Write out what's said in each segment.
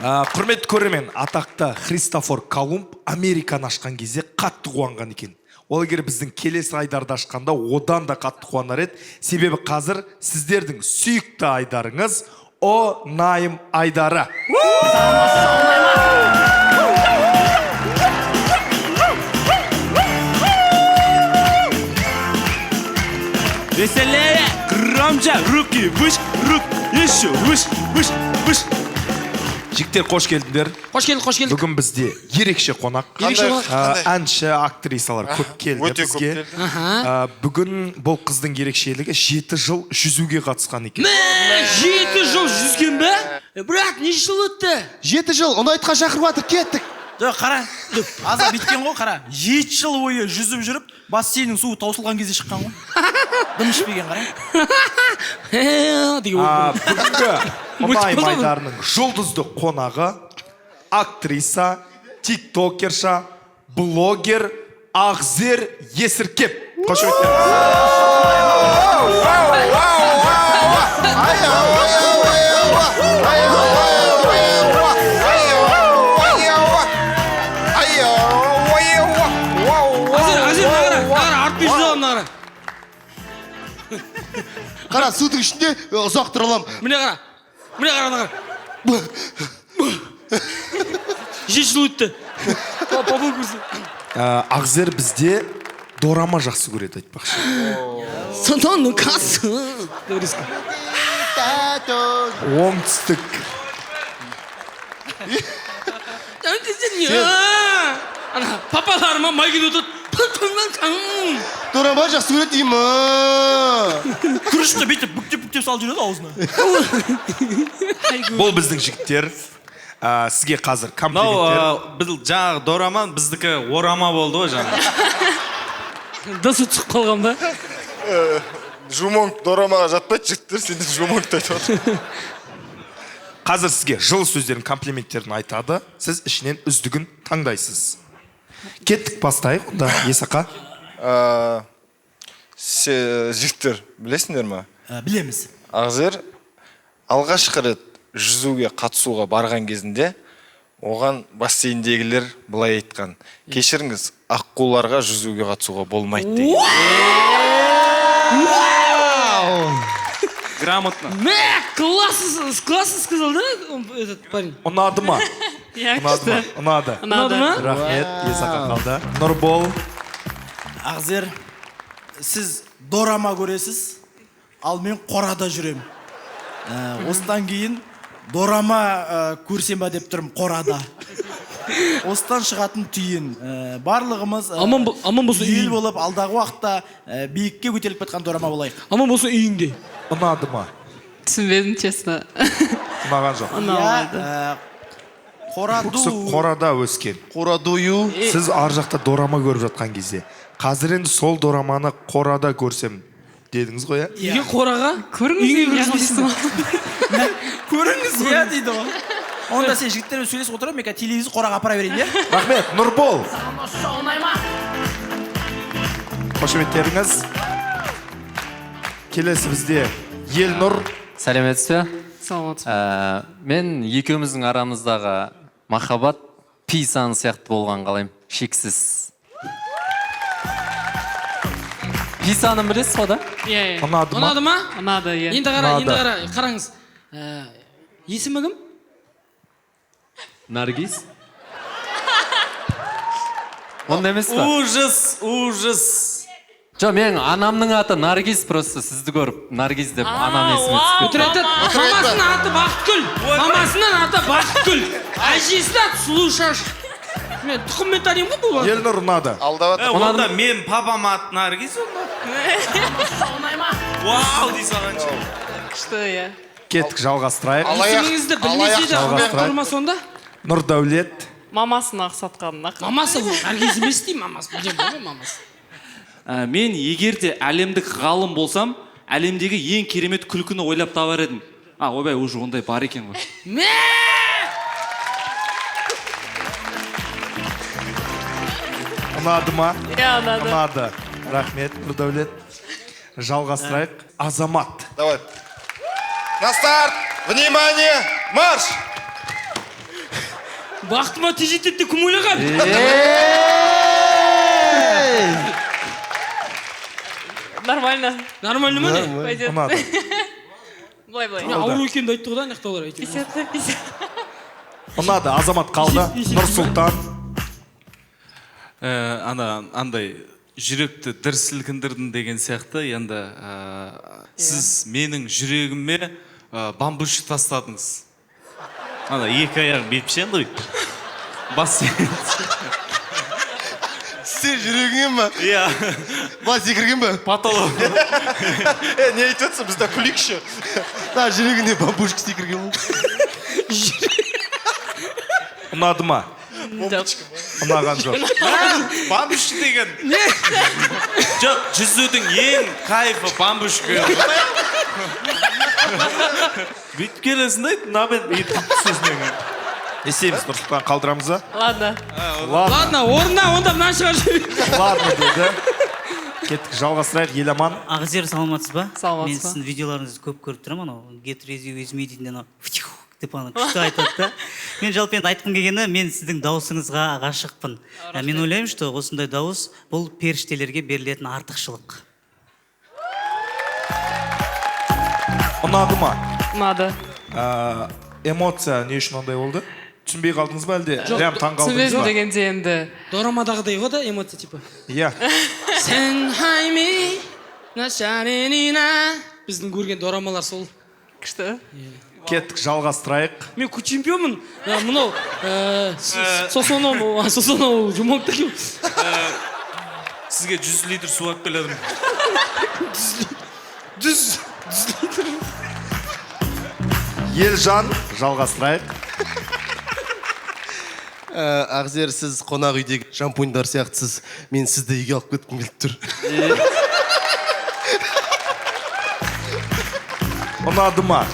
Құрметті көрермен, атақты Христофор Колумб Американы ашқан кезде қатты қуанған екен. Ол егер біздің келесі айдарды ашқанда одан да қатты қуанар еді. Себебі қазір сіздердің сүйікті айдарыңыз О Найым айдары. Веселее, громче, руки выше, рук, еще выше, выше, выше. Жігіттер, қош келдіңдер. Қош келдік. Бүгін бізде ерекше қонақ. Әнші, актрисалар көп келді бізге. Бүгін бұл қыздың ерекшелігі 7 жыл жүзуге қатысқан екен. 7 жыл жүзген бе? Брат, неше жыл өтті? 7 жыл, ұнайтқа шақырып жатыр, кеттік. Жоқ, қара. Аза биткен ғой, қара. 7 жыл бойы жүзіп жүріп, бассейннің суы таусылған кезде шыққан ғой. Дым ішпеген, қара. Бүгінгі Ұнайым айдарының жұлдызды қонағы актриса, тиктокерша, блогер Ақзер Есіркеп. Қара, судың ішінде ұзақ тұра алам. Міне қара. 7 жыл өтті. Ақзер бізде дорама жақсы көреді айтпақшы. Сонтаның қасы. Оңтүстік. Папаларыма майгын өтіп. Дорама жақсы көреді деймі. Күрішті бейтіп, бүктеп салып жүреді аузына. Бұл біздің жігіттер. Сізге қазір комплименттер. Біз жаңағы дорама, біздікі орама болды ғой жаңағы. Дасы түсіп қалған ба? Жумонг дорамаға жатпайды, жігіттер, сенден жумонгты айтып отыр. Қазір сізге жылы сөздерін, комплименттерін айтады. Сіз ішінен үздігін таңдайсыз. Кеттік бастайық, онда Есақа. Жігіттер, білесіңдер ма? Білеміз. Ақзер алғашқы рет жүзуге қатысуға барған кезінде оған бассейндегілер былай айтқан: кешіріңіз, аққуларға жүзуге қатысуға болмайды деген. Грамотно. Классно сказал, да, этот парень? Ұнады ма? Ұнады. Рахмет, Есақа қалды. Нұрбол. Ақзер, сіз дорама көресіз, ал мен қорада жүрем. Осыдан кейін дорама көрсем ба деп тұрым қорада. Осыдан шығатын түйін. Барлығымыз ел болып, алдағы уақытта биікке көтеріліп кеткен дорама болайық. Аман болсын үйіңде. Ұнады ма? Түсінбедім, честно. Ұнаған жоқ. Қорада өскен. Қорадою. Сіз ар жақта дорама көріп жатқан кезде, қазір енді сол дораманы қорада көрсем дедіңіз ғой, ә? Еге қораға? Көріңіз, я дейді ғой. Онда сен жігіттермен сөйлесіп отырам, мен телевизор қораға апара берейін, я? Рахмет, Нұрбол. Қошеметтеріңіз. Келесі бізде Елнұр. Сәлеметсіз бе? Саламатсыз. Мен екеуміздің арамыздағы махаббат писаны сияқты болған қалаймын, шексіз. Писаны білесіз ғой да? Иә. Ұнады ма? Ұнады ма? Ұнады, иә. Енді қараңыз. Есімі кім? Наргиз? Онда емес па? Ужас. Жо, мен анамның аты Наргиз, просто сізді көріп Наргиз деп анам есіме түсіп кетті. Мамасының аты Бақытгүл. Мамасының аты Бақытгүл. Әжесінің аты Сұлушаш. Мен тұқыммен танымын ғой бұл. Елнұр ұнады. Онда мен папам аты Наргиз онда. Вау, дей салғанша. Күшті, иә. Кеттік, жалғастырайық. Есіміңізді білмесе де ұнатқыр ма сонда? Нұрдәулет. Мамасын ақсатқанына. Мамасы бұл. Наргиз емес дейм, мамасы. Білем ғой мамасы. Мен егерде әлемдік ғалым болсам, әлемдегі ең керемет күлкіні ойлап табар едім. Ойбай, уже ондай бар екен ғой. Ұнады ма? Иә, ұнады. Ұнады. Рахмет, Нұрдәулет. Жалғастырайық. Азамат. Давай. На старт! Внимание! Марш! бақытыма тежетеді деп кім ойлаған? Нормально. Нормально ма не? Пойдет. ұнады. Былай, былай. Мен ауру екенді айтты ғой да, аяқтаулар әйтеуір. 50. ұнады. Азамат қалды. Нұрсұлтан. Андай жүректі дір сілкіндірдің деген сияқты, енді сіз менің жүрегіме бамбушек тастадыңыз. Ана екі аяғым бетпішен ғой. Бас Сен жүрегіңе ма? Иә, Бас секірген ба? патолог. Не айтып отырсың, бізде күлейікші. Да, жүрегіне бамбушка секірген ба? Ұнады ма? Ұнаған жоқ. Бамбушек деген. Жоқ, жүзудің ең кайфы бамбушек. Бүйтіп келесің дейді, набен бүйтіп түсесің. Есейміз Нұрсұлтан қалдырамыз ба? Ладно. Ладно, орнына онда мынаны шығарып жібер. Ладно деді. Кеттік, жалғастырайық. Еламан. Ағзер, саламатсыз ба? Саламатсыз Мен ба? сіздің видеоларыңызды көп көріп тұрмын, анау Get Ready With Me дейтін анау фтих деп ана күшті айтады да. Мен жалпы енді айтқым келгені, мен сіздің дауысыңызға ғашықпын. Мен ойлаймын, что осындай дауыс бұл періштелерге берілетін артықшылық. Ұнады ма? Ұнады. Эмоция не үшін ондай болды? Түсінбей қалдыңыз ба әлде? Прям таң қалдыңыз Түсінбедім ба? дегенде енді. Дорамадағыдай ғой да, эмоция типа. Иә. Сен хайми, нашаренина. Біздің көрген дорамалар сол. Күшті. Кеттік, жалғастырайық. Мен чемпионмын. Мынау Сосонов жұмок деген. Сізге 100 литр су алып келедім. Елжан, жалғастырайық. Ағзер, сіз қонақ үйдегі шампуньдар сияқтысыз. Мен сізді үйге алып кеткім келіп тұр. Ұнады ма?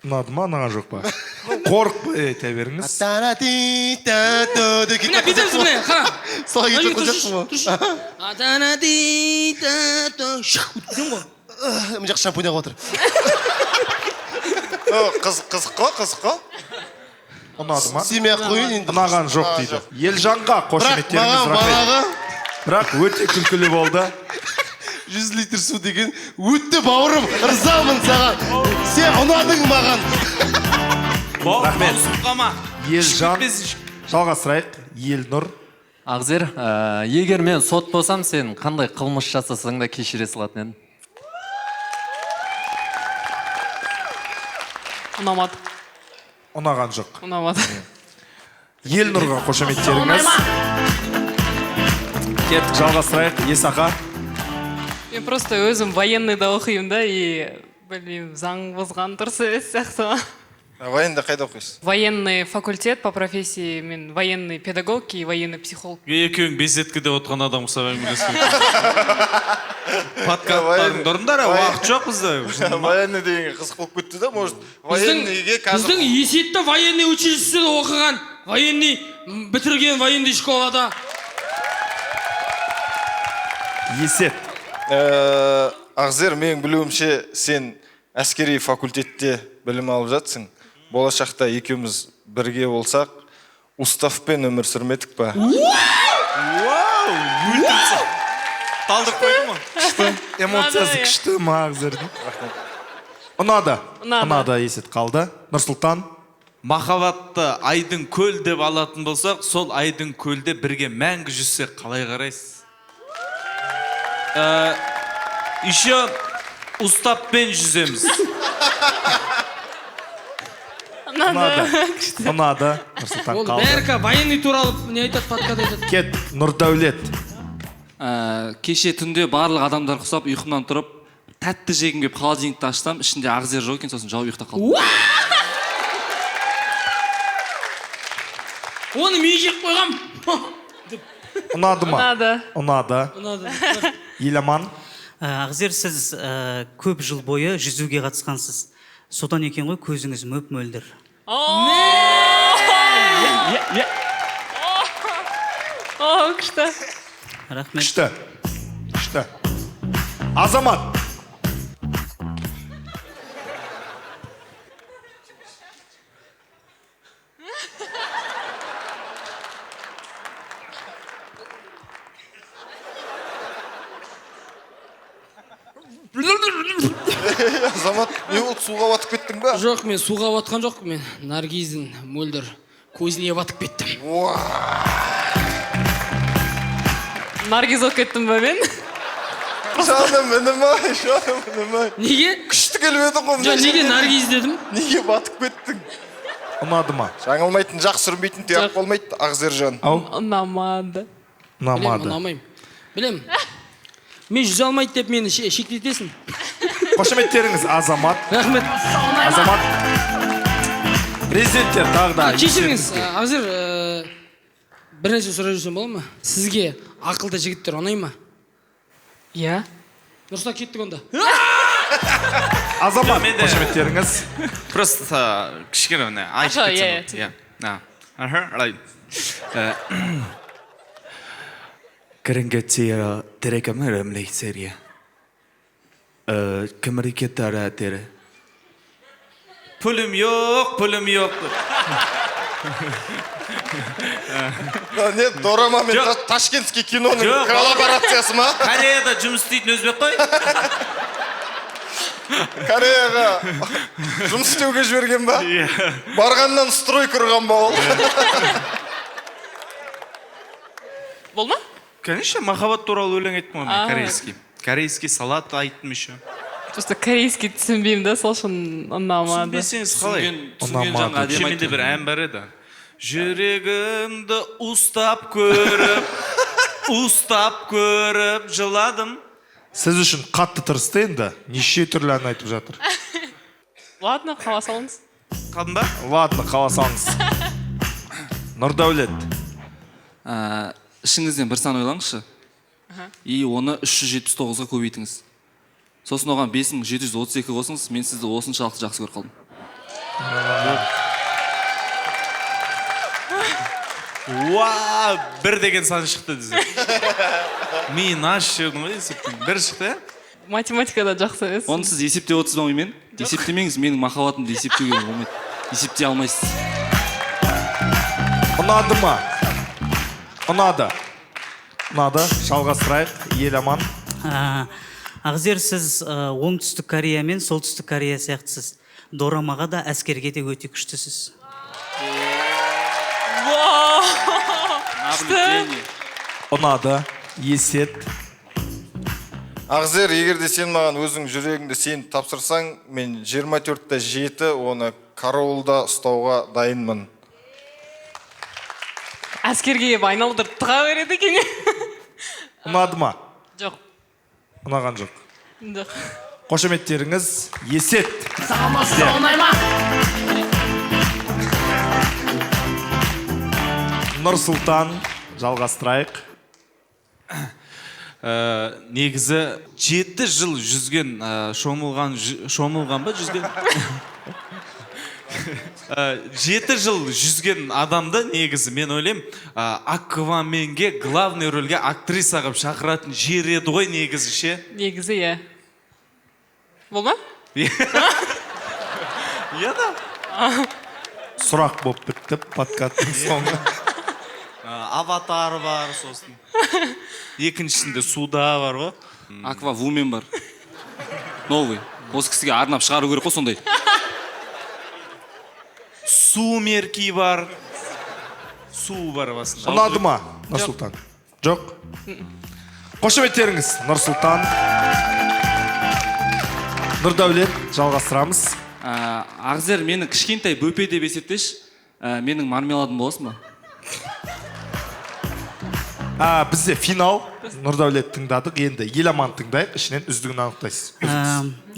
Ұнады ма, ұнаған жоқ па? Қорықпай айта беріңіз. Міне бүйтеміз міне, қара. Солай кетіп Тұршы, қойсақсың тұршы. Өткізем ғой. Мен жақсы шампуньяға отыр. Қызық қой. Ұнады ма? Семей ақ қойын енді. Ұнаған жоқ дейді. Елжанға Бірақ қошеметтеріңіз маған рахмет. бағаға Бірақ өте күлкілі болды. 100 литр су деген өтті бауырым, ырзамын саған. Сен ұнадың маған. Рахмет. Сұққама. Елжан, жалғастырайық. Елнұр. Ағзер, егер мен сот болсам, сен қандай қылмыс жасасаң да кешіре салатын едім. Ұнамады. Ұнаған жоқ. Ұнамады. Елнұрға қошеметтеріңіз. Кеттік, жалғастырайық. Есақа. Мен просто өзім военныйда оқимын да, и білмеймін, заң бұзған дұрыс емес сияқты. Военда қайда оқисыз? Военный факультет по профессии, мен военный педагог и военный психолог. Екеуің бесеткіде отырған адам ұқсап әңгімелесіп. Подкасттардың дұрындар, уақыт жоқ бізде. Военный дегенге қызық болып кетті да, может, военныйге қазір... Біздің есетті военный училищеде оқыған, военный бітірген военный школада. Есет. Ағзер, мен білуімше, сен әскери факультетте білім алып жатсың. Болашақта екеуміз бірге болсақ, уставпен өмір сүрмедік па? Талдық қойды ма? Күшті. Эмоциясы күшті ма Ағзердің? Ұнады. Ұнады, Есет қалды. Нұрсұлтан. Махаббатты айдың көл деп алатын болсақ, сол айдың көлде бірге мәңгі жүзсек қалай қарайсыз? Еще уставпен жүземіз. Ұнады. Ұнады. Нұрсұлтан Ол қалды. бәрі военный туралы не айтады, подкада айтады. Кет, Нұрдәулет. Кеше түнде барлық адамдар құсап ұйқымнан тұрып, тәтті жегім кеп холодильникті аштым, ішінде Ағзер жоқ екен, сосын жауып ұйықтап қалдым. Оны мен жеп қойғам. Ұнады ма? Ұнады. Ұнады. Еламан. Ағзер, сіз көп жыл бойы жүзуге қатысқансыз. Содан екен ғой көзіңіз мөп-мөлдір. Күшті. Рахмет. Күшті. Күшті. Азамат. Азамат, не болды, суға батып кеттің ба? Жоқ, мен суға батқан жоқ, мен Наргиздің мөлдір көзіне батып кеттім. Наргиз болып кеттім ба мен? Жаным інім-ай, жаным інім-ай. Неге? Күшті келмеді ғой. Жоқ, неге Наргиз дедім? Неге батып кеттің? Ұнады ма? Жаңылмайтын, жақсы сүрмейтін тұяқ болмайды, Ақзержан. Ау? Ұнамады. Білем, Ұнамады. ұнамаймын. Білем. Мен жүзе алмайды деп мені шектетесің. Қошеметтеріңіз Азамат. Рахмет. Азамат. Президенттер тағы да. Кешіріңіз, Ақзер, бір нәрсе сұрай жүрсем бола ма? Сізге ақылды жігіттер ұнай ма? Иә. Нұрсұлтан кеттік онда. Азамат, менде- қошеметтеріңіз. Просто кішкене міне айтып Аха, кетсем. иә, Right. Кірінгетсер терекамер өмлейсерге. Кімірекеттары әтері. Пүлім yok, пүлім yok. Не, дорама мен ташкентский киноның Жоқ. коллаборациясы ма? Кореяда жұмыс істейтін өзбек қой. Кореяға жұмыс істеуге жіберген ба? Барғаннан строй құрған ба ол? Бол ма? Конечно, махаббат туралы өлең айттым ғой мен А. корейский. Корейский салат айттым еще. Просто корейский түсінбеймін да, сол үшін ұнамады. Түсінбесеңіз қалай? түсінген жаңа әдемі Менде айтты. бір ән бар еді. Жүрегімді ұстап көріп жыладым. Сіз үшін қатты тырысты енді. Неше түрлі ән айтып жатыр. Ладно, қала салыңыз. Қалдың ба? Ладно, қаласаңыз. Нұрдәулет. Ішіңізден бір сан ойлаңызшы. И оны 379-ға көбейтіңіз. Сосын оған 5732 қосыңыз, мен сізді осыншалықты жақсы көріп қалдым. Бір деген сан шықты десе. Мен ашырдым ғой есептің. Бір шықты, ә? Математикада жақсы емес. Оны сіз есептеп отырсыз ба мен? Есептемеңіз, менің махаббатымды есептеуге болмайды. Есептей алмайсыз. Ұнады ма? Ұнады. Ұнады. Жалғастырайық. Ел аман. Ақзер, сіз оңтүстік Корея мен солтүстік Корея сияқтысыз. Дорамаға да әскерге де өте күштісіз. Ұнады. Есет. Ақзер, егер де сен маған өзің жүрегіңді сен тапсырсаң, мен 24-те 7 оны караулда ұстауға дайынмын. Әскерге айналдырып тұға береді екен. Ұнады ма? Жоқ. Ұнаған жоқ. Жоқ. Қошеметтеріңіз Есет. Нұрсұлтан, жалғастырайық. Негізі 7 жыл жүзген шомылған ба жүзген? 7 жыл жүзген адамды негізі мен ойлаймын Акваменге главный рөлге актриса қылып шақыратын жер еді ғой негізі ше. Негізі, иә. Бол ма? Иә да. Сұрақ болып бітті подкасттың соңы. Аватар бар сосын. Екіншісінде суда бар ғой. Аква вумен бар. Новый. Осы кісіге арнап шығару керек қой сондай. Сумерки бар. Су бар басында. Ұнады ма, Нұрсұлтан? Жоқ? Қошеметтеріңіз Нұрсұлтан. Нұрдәулет, жалғастырамыз. Ақзер, мені кішкентай бөпе деп есептеш. Менің мармеладым боласың ба? Бізде финал. Нұрдәулет тыңдадық. Енді Еламан тыңдайық. Ішінен үздігін анықтайсыз.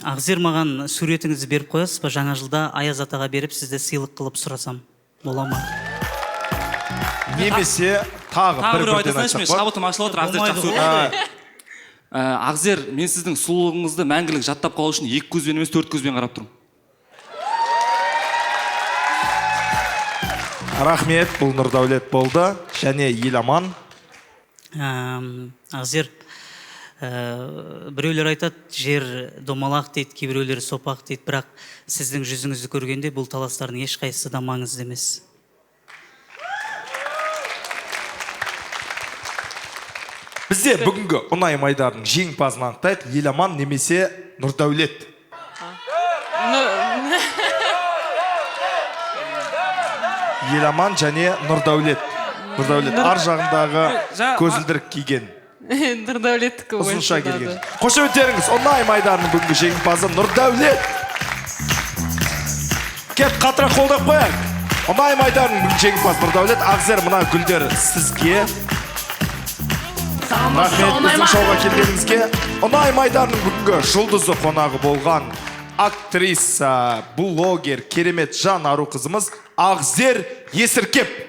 Ақзер, маған суретіңізді беріп қоясыз ба? Жаңа жылда Аяз атаға беріп сізді сыйлық қылып сұрасам. Бола ма? Немесе тағы бір-бірден айтасың, айтсақ мен шабытым ашылып отыр, Ақзер жақсы көрді. Ақзер, мен сіздің сұлулығыңызды мәңгілік жаттап қалу үшін 2 көзбен емес 4 көзбен қарап тұрмын. Рахмет, бұл Нұрдәулет болды. Және Еламан. Ақзер, біреулер айтады, жер домалақ дейді, кейбіреулер сопақ дейді, бірақ сіздің жүзіңізді көргенде бұл таластардың ешқайсысы да маңызды емес. Бізде бүгінгі ұнай майдардың жеңімпазын анықтайды. Еламан немесе Нұрдәулет. Еламан және Нұрдәулет. Нұрдәулет ар жағындағы көзілдірік киген. Нұрдәулеттікі Ұзынша келген. Қошеметтеріңіз, Ұнай майданының бүгінгі жеңімпазы Нұрдәулет. Кеп қатырақ қолдап қояйық. Ұнай майданының бүгінгі жеңімпазы Нұрдәулет. Ақзер, мына гүлдер сізге. Рахмет біздің шоуға келгеніңізге. Ұнай майданының бүгінгі жұлдызы қонағы болған актриса, блогер, керемет жан ару қызымыз Ақзер Есіркеп.